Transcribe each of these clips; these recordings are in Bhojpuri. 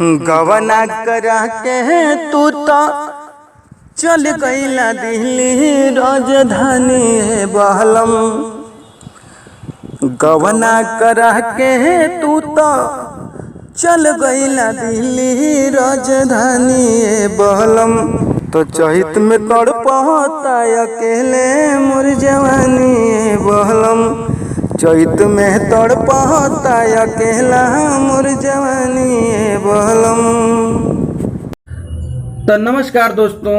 गवना करा के तू तो चल गईला दिल्ली राजधानी बहलम। गवना करा के तू तो चल गईला दिल्ली राजधानी बहलम। तो चहित में तड़पता अकेले मोर जवानी बहलम। चैत में तड़पता अकेला मोर जवानी बहलम। तो नमस्कार दोस्तों,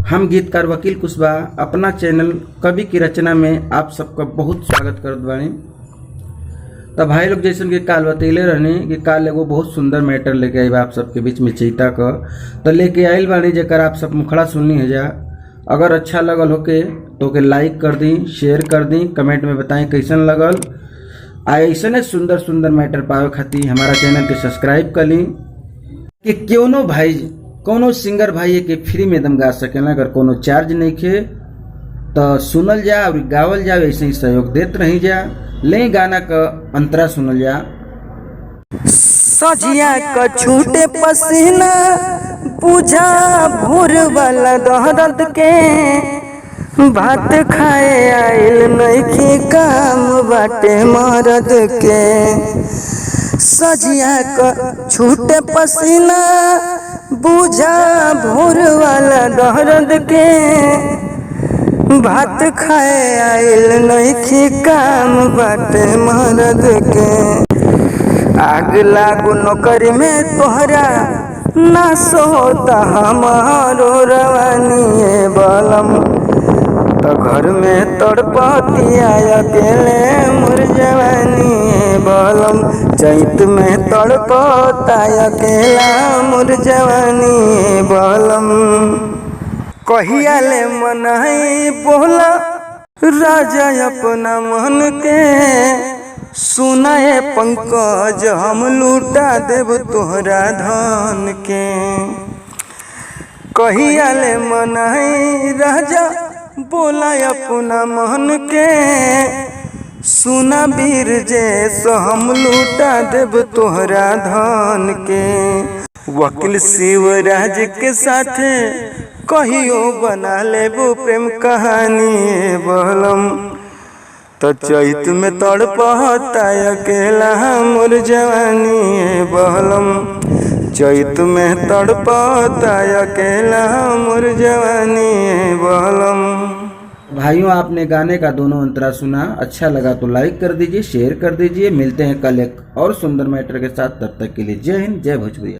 हम गीतकार वकील कुशवाहा अपना चैनल कवि की रचना में आप सबका बहुत स्वागत करत बानी। तो भाई लोग जैसन कि काल बतैले रहनी कि काल एगो बहुत सुंदर मैटर लेके आई आप सबके बीच में चैता का तो लेके आइल बानी, जेकर आप सब मुखड़ा सुननी है जा। अगर अच्छा लगल होके तो के लाइक कर दी, शेयर कर दी, कमेंट में बताएं कैसन लगल। ऐसे सुंदर सुंदर मैटर पावे खातिर हमारा चैनल के सब्सक्राइब कर ली कि क्यों भाई कोनो सिंगर भाई के फ्री में दम गा सकेला। अगर कोनो चार्ज नहीं खे तो सुनल जा और गावल जा, ऐसे ही सहयोग देते रही जा। ले गाना का अंतरा सुनल जा। सजिया का छूटे पसीना बुझा भोर वाला दर्द के भात खाए आइल नइखे काम बाटे मरद के। सजिया का छूटे पसीना बुझा भोर वाला दर्द के भात खाए आइल नइखे काम बाटे मरद के। आग लागू नौकरी में तोहरा ना सोता हमारो रवानी बलम। तो घर में तड़पतिया अकेले मोर जवानी बलम। चैत में तड़पता अकेला मोर जवानी बलम। कहिया ले मनाई बोला राजा अपना मन के। सुनाए पंकज हम लूटा देव तोहरा धन के। कहिया ले मनाई राजा बोला अपना मन के। सुना वीर जैस हम लूटा देव तोहरा धन के। वकील शिवराज के साथ कहियो बना लेबो प्रेम कहानी बहलम। तो चैत में तड़पता अकेला मोर जवानी बहलम। चैत में तड़पता अकेला मोर जवानी बहलम। भाइयों, आपने गाने का दोनों अंतरा सुना, अच्छा लगा तो लाइक कर दीजिए, शेयर कर दीजिए। मिलते हैं कल एक और सुंदर मैटर के साथ, तब तक के लिए जय हिंद, जय भोजपुरी।